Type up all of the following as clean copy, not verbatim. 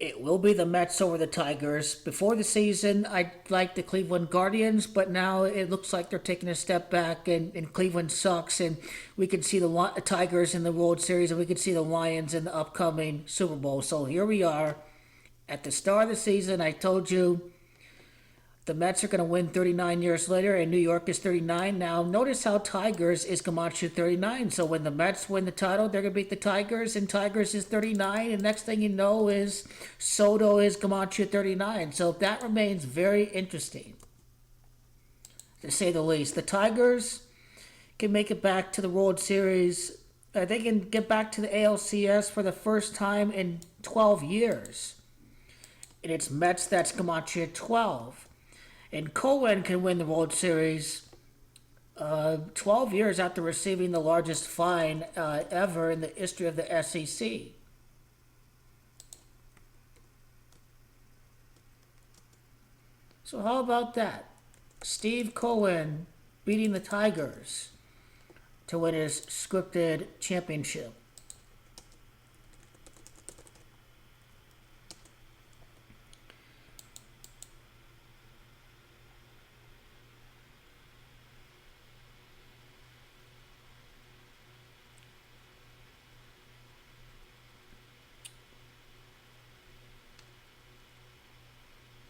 It will be the Mets over the Tigers. Before the season, I liked the Cleveland Guardians, but now it looks like they're taking a step back, and Cleveland sucks. And we can see the Tigers in the World Series, and we can see the Lions in the upcoming Super Bowl. So here we are at the start of the season. I told you the Mets are going to win 39 years later, and New York is 39. Now, notice how Tigers is Camacho 39. So when the Mets win the title, they're going to beat the Tigers, and Tigers is 39. And next thing you know is Soto is Camacho 39. So that remains very interesting, to say the least. The Tigers can make it back to the World Series. They can get back to the ALCS for the first time in 12 years. And it's Mets that's Camacho 12. And Cohen can win the World Series 12 years after receiving the largest fine ever in the history of the SEC. So how about that? Steve Cohen beating the Tigers to win his scripted championship.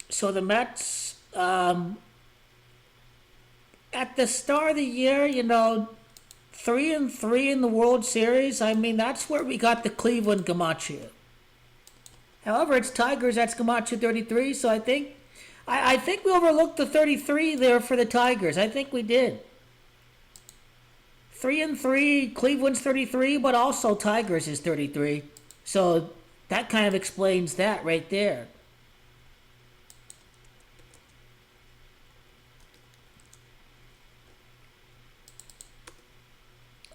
So the Mets, at the start of the year, 3-3 in the World Series. I mean, that's where we got the Cleveland Camacho. However, it's Tigers. That's Camacho 33. So I think we overlooked the 33 there for the Tigers. I think we did. 3-3, Cleveland's 33, but also Tigers is 33. So that kind of explains that right there.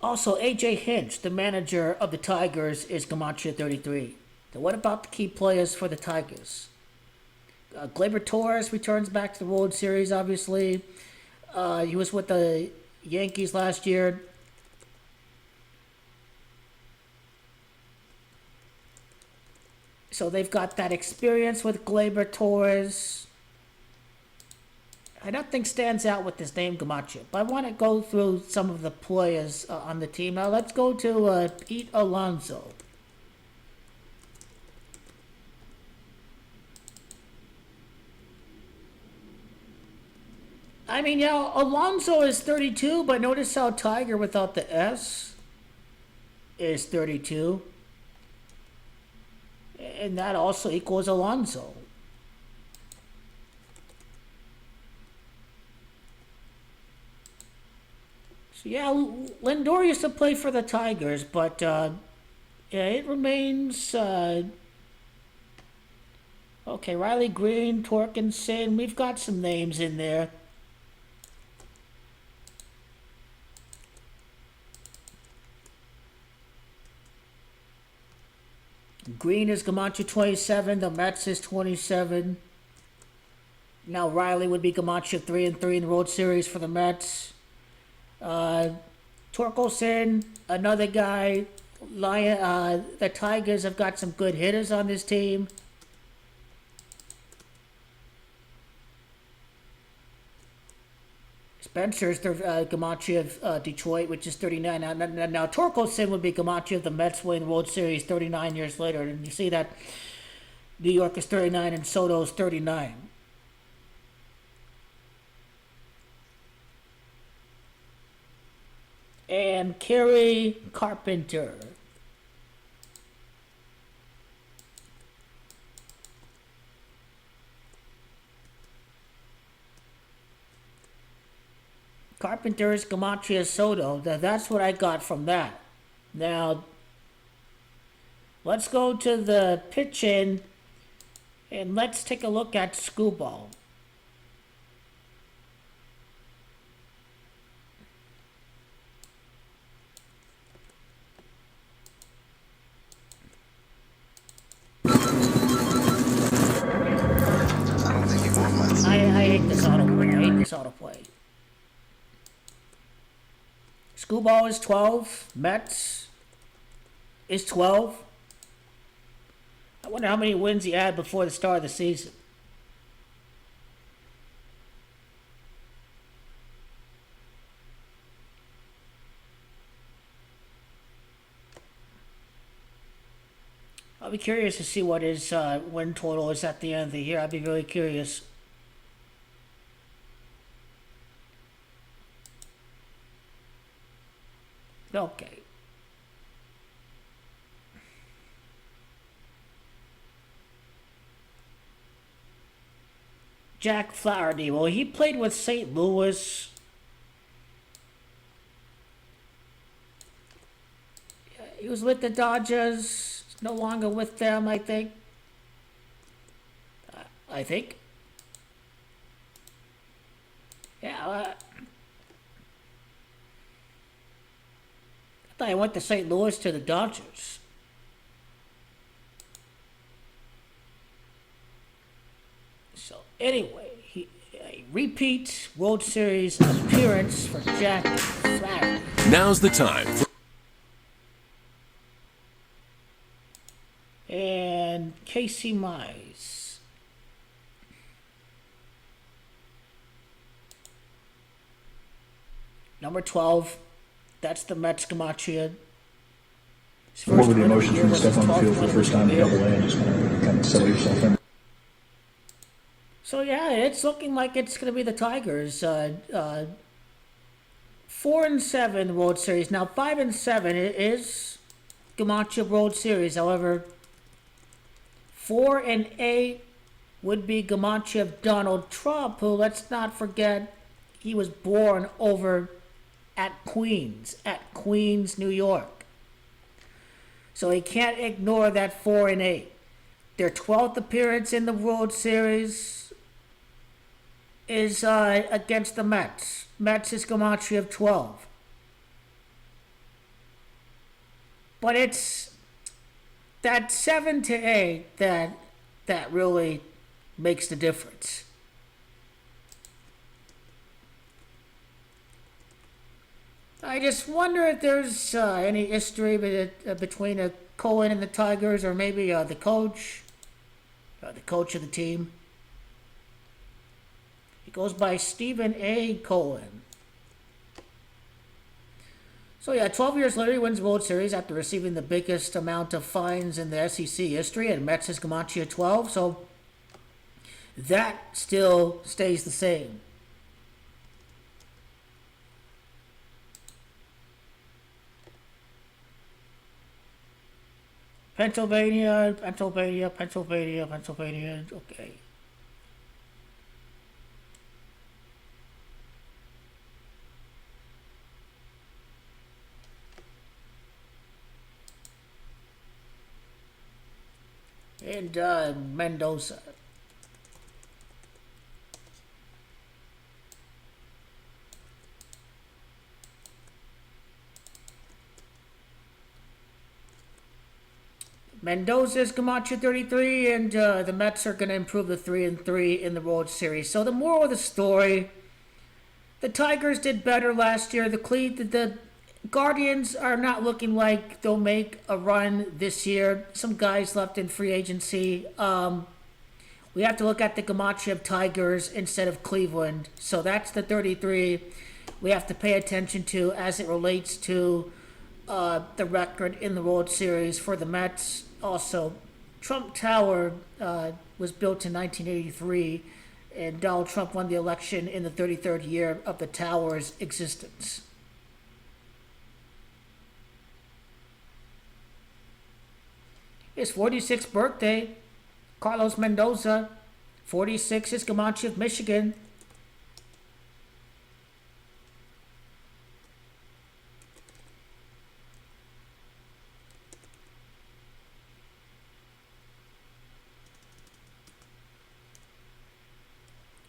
Also, A.J. Hinch, the manager of the Tigers, is Camacho 33. So what about the key players for the Tigers? Gleyber Torres returns back to the World Series, obviously. He was with the Yankees last year. So they've got that experience with Gleyber Torres. Nothing stands out with his name, Camacho. But I want to go through some of the players on the team. Now let's go to Pete Alonso. I mean, yeah, Alonso is 32, but notice how Tiger without the S is 32. And that also equals Alonso. So yeah, Lindor used to play for the Tigers, but yeah, it remains. Okay, Riley Green, Torkinson. We've got some names in there. Green is Camacho 27. The Mets is 27. Now Riley would be Camacho 3-3 in the World Series for the Mets. Torkelson, another guy. The Tigers have got some good hitters on this team. Spencer's the Camacho of Detroit, which is 39. Now Torkelson would be Camacho of the Mets winning the World Series 39 years later. And you see that New York is 39 and Soto's 39. And Kerry Carpenter. Carpenter's Camacho Soto. That's what I got from that. Now, let's go to the pitching and let's take a look at Screwball. I hate this autoplay. I hate this autoplay. Screwball is 12. Mets is 12. I wonder how many wins he had before the start of the season. I'll be curious to see what his win total is at the end of the year. I'd be really curious. Okay. Jack Flaherty. Well, he played with St. Louis. He was with the Dodgers. He's no longer with them, I think. I think. Yeah. I thought he went to St. Louis to the Dodgers. So anyway, a repeat World Series appearance for Jack Flaherty. Now's the time for And Casey Mize. Number 12. That's the Mets Gematria. What were the emotions when you step on the field for the first time in Double A and just kind of settle yourself in? So yeah, it's looking like it's going to be the Tigers. 4-7 World Series. Now 5-7 is Gematria World Series. However, 4-8 would be Gematria of Donald Trump, who, let's not forget, he was born over at Queens, New York. So he can't ignore that 4-8. Their 12th appearance in the World Series is against the Mets. Mets is Gematria of 12. But it's that 7-8 that really makes the difference. I just wonder if there's any history between Cohen and the Tigers, or maybe the coach of the team. He goes by Stephen A. Cohen. So yeah, 12 years later, he wins World Series after receiving the biggest amount of fines in the SEC history, and Mets is Gematria 12, so that still stays the same. Pennsylvania, okay. And Mendoza. Mendoza is Gematria 33, and the Mets are going to improve the 3-3 in the World Series. So the moral of the story, the Tigers did better last year. The Guardians are not looking like they'll make a run this year. Some guys left in free agency. We have to look at the Gematria of Tigers instead of Cleveland. So that's the 33 we have to pay attention to as it relates to the record in the World Series for the Mets. Also, Trump Tower was built in 1983, and Donald Trump won the election in the 33rd year of the tower's existence. His 46th birthday, Carlos Mendoza. 46 is Gematria of Michigan.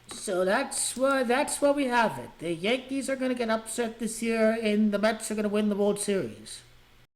So that's where we have it. The Yankees are going to get upset this year, and the Mets are going to win the World Series.